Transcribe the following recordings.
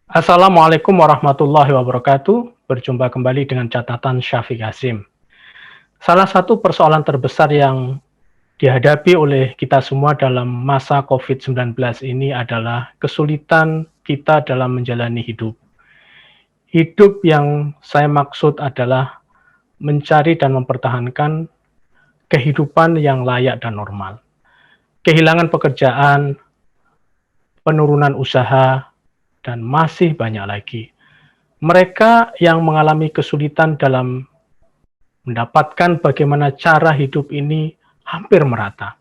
Assalamualaikum warahmatullahi wabarakatuh. Berjumpa kembali dengan catatan Syafiq Hasim. Salah satu persoalan terbesar yang dihadapi oleh kita semua dalam masa COVID-19 ini adalah kesulitan kita dalam menjalani hidup. Hidup yang saya maksud adalah mencari dan mempertahankan kehidupan yang layak dan normal. Kehilangan pekerjaan, penurunan usaha, dan masih banyak lagi. Mereka yang mengalami kesulitan dalam mendapatkan bagaimana cara hidup ini hampir merata.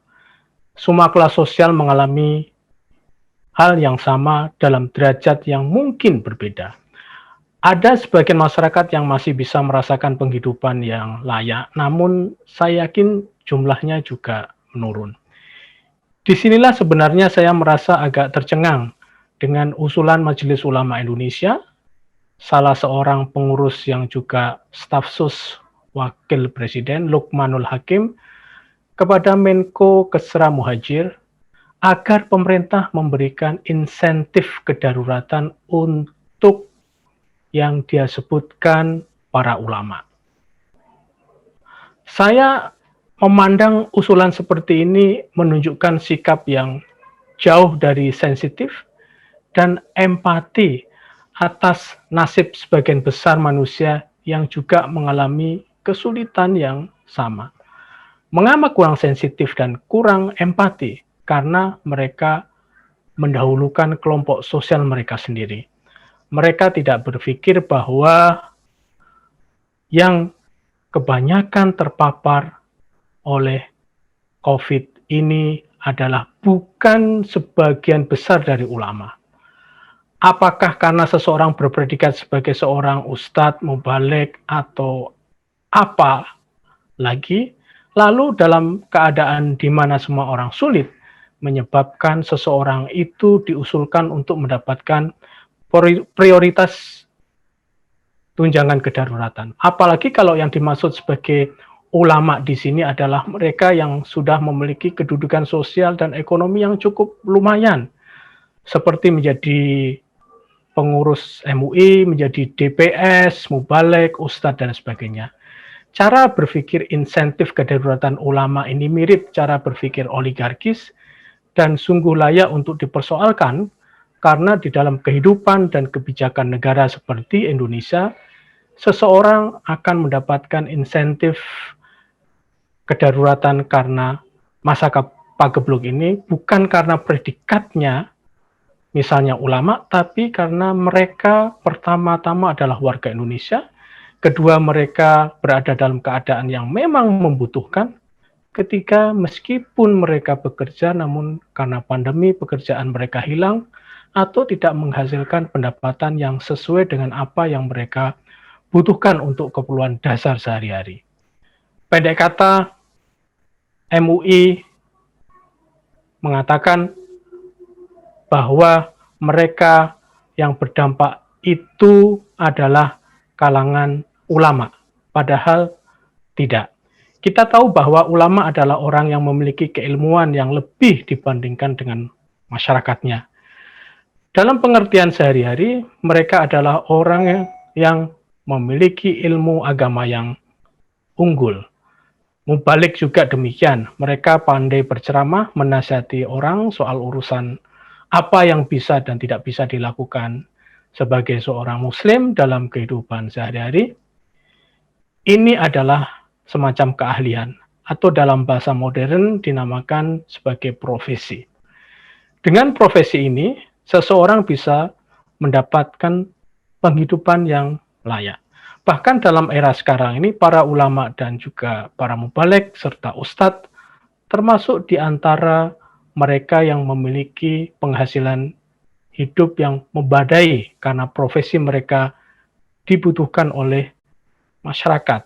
Semua kelas sosial mengalami hal yang sama dalam derajat yang mungkin berbeda. Ada sebagian masyarakat yang masih bisa merasakan penghidupan yang layak, namun saya yakin jumlahnya juga menurun. Disinilah sebenarnya saya merasa agak tercengang dengan usulan Majelis Ulama Indonesia, salah seorang pengurus yang juga staf sus Wakil Presiden Lukmanul Hakim kepada Menko Kesra Muhajir agar pemerintah memberikan insentif kedaruratan untuk yang dia sebutkan para ulama. Saya memandang usulan seperti ini menunjukkan sikap yang jauh dari sensitif dan empati atas nasib sebagian besar manusia yang juga mengalami kesulitan yang sama. Mengapa kurang sensitif dan kurang empati? Karena mereka mendahulukan kelompok sosial mereka sendiri. Mereka tidak berpikir bahwa yang kebanyakan terpapar oleh COVID ini adalah bukan sebagian besar dari ulama. Apakah karena seseorang berpredikat sebagai seorang ustadz, mubalik, atau apa lagi, lalu dalam keadaan di mana semua orang sulit, menyebabkan seseorang itu diusulkan untuk mendapatkan prioritas tunjangan kedaruratan. Apalagi kalau yang dimaksud sebagai ulama di sini adalah mereka yang sudah memiliki kedudukan sosial dan ekonomi yang cukup lumayan, seperti menjadi pengurus MUI, menjadi DPS, mubalek, ustadz, dan sebagainya. Cara berpikir insentif kedaruratan ulama ini mirip cara berpikir oligarkis dan sungguh layak untuk dipersoalkan karena di dalam kehidupan dan kebijakan negara seperti Indonesia, seseorang akan mendapatkan insentif kedaruratan karena masa pagebluk ini bukan karena predikatnya misalnya ulama, tapi karena mereka pertama-tama adalah warga Indonesia, kedua mereka berada dalam keadaan yang memang membutuhkan, ketika meskipun mereka bekerja namun karena pandemi pekerjaan mereka hilang atau tidak menghasilkan pendapatan yang sesuai dengan apa yang mereka butuhkan untuk keperluan dasar sehari-hari. Pendek kata, MUI mengatakan bahwa mereka yang berdampak itu adalah kalangan ulama, padahal tidak. Kita tahu bahwa ulama adalah orang yang memiliki keilmuan yang lebih dibandingkan dengan masyarakatnya. Dalam pengertian sehari-hari, mereka adalah orang yang memiliki ilmu agama yang unggul. Mubalik juga demikian, mereka pandai berceramah, menasihati orang soal urusan apa yang bisa dan tidak bisa dilakukan sebagai seorang muslim dalam kehidupan sehari-hari. Ini adalah semacam keahlian atau dalam bahasa modern dinamakan sebagai profesi. Dengan profesi ini, seseorang bisa mendapatkan penghidupan yang layak. Bahkan dalam era sekarang ini, para ulama dan juga para mubalek serta ustadz termasuk di antara mereka yang memiliki penghasilan hidup yang membadai karena profesi mereka dibutuhkan oleh masyarakat,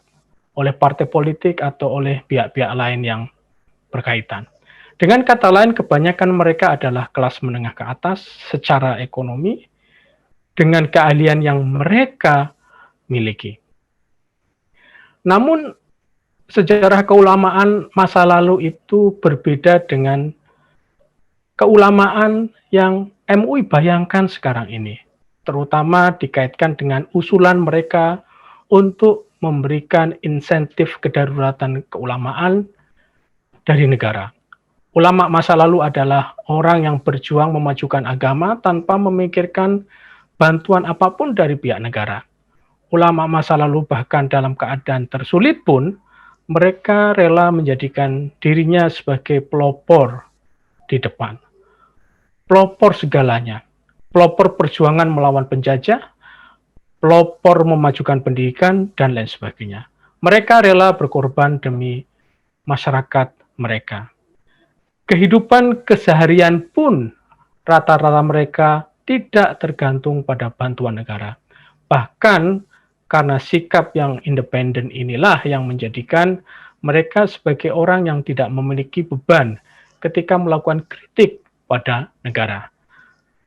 oleh partai politik atau oleh pihak-pihak lain yang berkaitan. Dengan kata lain, kebanyakan mereka adalah kelas menengah ke atas secara ekonomi dengan keahlian yang mereka miliki. Namun, sejarah keulamaan masa lalu itu berbeda dengan keulamaan yang MUI bayangkan sekarang ini. terutama dikaitkan dengan usulan mereka untuk memberikan insentif kedaruratan keulamaan dari negara. Ulama masa lalu adalah orang yang berjuang memajukan agama tanpa memikirkan bantuan apapun dari pihak negara. Ulama masa lalu bahkan dalam keadaan tersulit pun, mereka rela menjadikan dirinya sebagai pelopor di depan. Pelopor segalanya. Pelopor perjuangan melawan penjajah, pelopor memajukan pendidikan, dan lain sebagainya. Mereka rela berkorban demi masyarakat mereka. Kehidupan keseharian pun rata-rata mereka tidak tergantung pada bantuan negara. Bahkan karena sikap yang independen inilah yang menjadikan mereka sebagai orang yang tidak memiliki beban ketika melakukan kritik pada negara.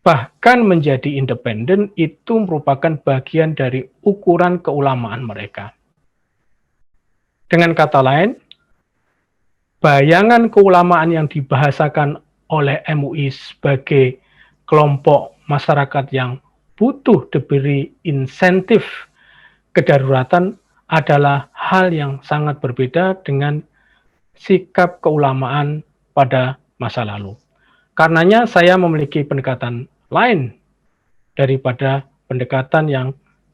Bahkan menjadi independen itu merupakan bagian dari ukuran keulamaan mereka. Dengan kata lain, bayangan keulamaan yang dibahasakan oleh MUI sebagai kelompok masyarakat yang butuh diberi insentif kedaruratan adalah hal yang sangat berbeda dengan sikap keulamaan pada masa lalu. Karenanya saya memiliki pendekatan lain daripada pendekatan yang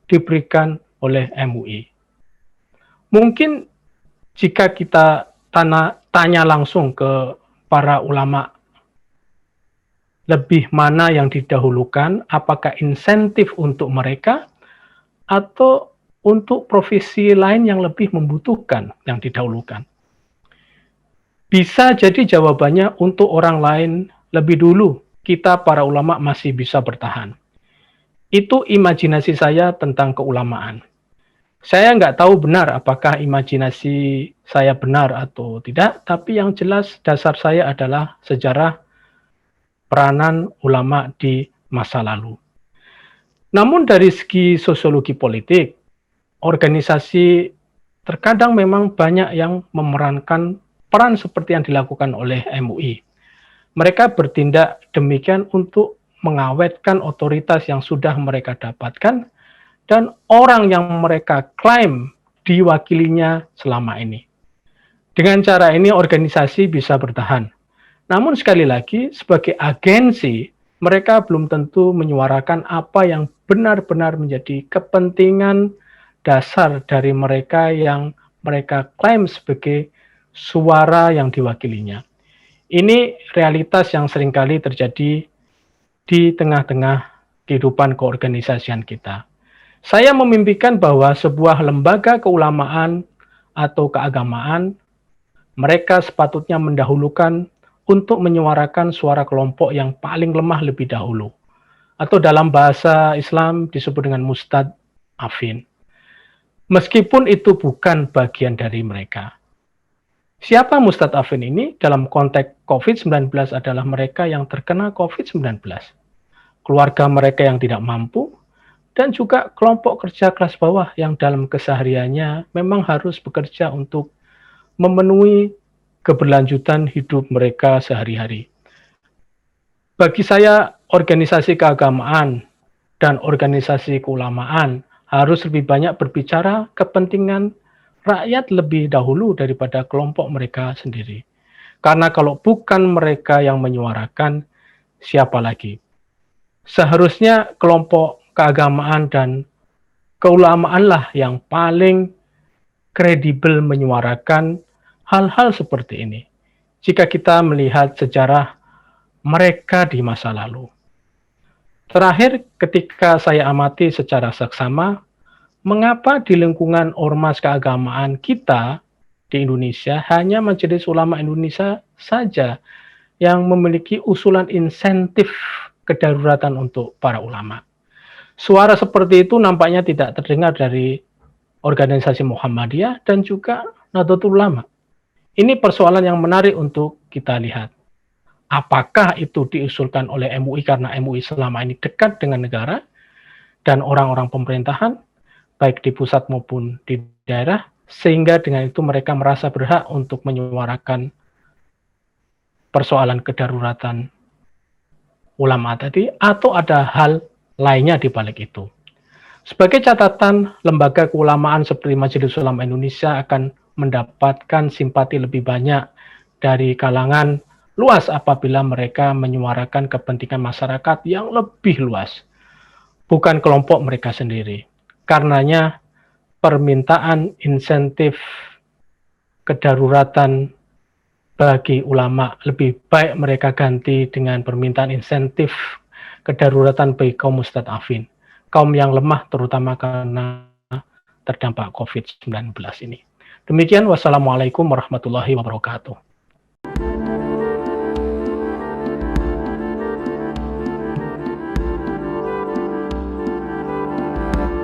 diberikan oleh MUI. Mungkin jika kita tanya langsung ke para ulama, lebih mana yang didahulukan, apakah insentif untuk mereka atau untuk profesi lain yang lebih membutuhkan yang didahulukan? Bisa jadi jawabannya untuk orang lain lebih dulu, kita para ulama masih bisa bertahan. Itu imajinasi saya tentang keulamaan. Saya nggak tahu benar apakah imajinasi saya benar atau tidak, tapi yang jelas dasar saya adalah sejarah peranan ulama di masa lalu. Namun dari segi sosiologi politik, organisasi terkadang memang banyak yang memerankan peran seperti yang dilakukan oleh MUI. Mereka bertindak demikian untuk mengawetkan otoritas yang sudah mereka dapatkan dan orang yang mereka klaim diwakilinya selama ini. Dengan cara ini organisasi bisa bertahan. Namun sekali lagi, sebagai agensi, mereka belum tentu menyuarakan apa yang benar-benar menjadi kepentingan dasar dari mereka yang mereka klaim sebagai suara yang diwakilinya. Ini realitas yang seringkali terjadi di tengah-tengah kehidupan keorganisasian kita. Saya memimpikan bahwa sebuah lembaga keulamaan atau keagamaan, mereka sepatutnya mendahulukan untuk menyuarakan suara kelompok yang paling lemah lebih dahulu. Atau dalam bahasa Islam disebut dengan mustad'afin. Meskipun itu bukan bagian dari mereka. Siapa mustad'afin ini? Dalam konteks COVID-19 adalah mereka yang terkena COVID-19. Keluarga mereka yang tidak mampu, dan juga kelompok kerja kelas bawah yang dalam kesehariannya memang harus bekerja untuk memenuhi keberlanjutan hidup mereka sehari-hari. Bagi saya, organisasi keagamaan dan organisasi keulamaan harus lebih banyak berbicara kepentingan rakyat lebih dahulu daripada kelompok mereka sendiri. Karena kalau bukan mereka yang menyuarakan, siapa lagi? Seharusnya kelompok keagamaan dan keulamaanlah yang paling kredibel menyuarakan hal-hal seperti ini. Jika kita melihat sejarah mereka di masa lalu. Terakhir, ketika saya amati secara seksama, mengapa di lingkungan ormas keagamaan kita di Indonesia hanya Majelis Ulama Indonesia saja yang memiliki usulan insentif kedaruratan untuk para ulama. Suara seperti itu nampaknya tidak terdengar dari organisasi Muhammadiyah dan juga Nahdlatul Ulama. Ini persoalan yang menarik untuk kita lihat. Apakah itu diusulkan oleh MUI karena MUI selama ini dekat dengan negara dan orang-orang pemerintahan, baik di pusat maupun di daerah, sehingga dengan itu mereka merasa berhak untuk menyuarakan persoalan kedaruratan ulama tadi, atau ada hal lainnya di balik itu. Sebagai catatan, lembaga keulamaan seperti Majelis Ulama Indonesia akan mendapatkan simpati lebih banyak dari kalangan luas apabila mereka menyuarakan kepentingan masyarakat yang lebih luas, bukan kelompok mereka sendiri. Karenanya, permintaan insentif kedaruratan bagi ulama lebih baik mereka ganti dengan permintaan insentif kedaruratan bagi kaum mustadafin, kaum yang lemah terutama karena terdampak COVID-19 ini. Demikian, wassalamualaikum warahmatullahi wabarakatuh.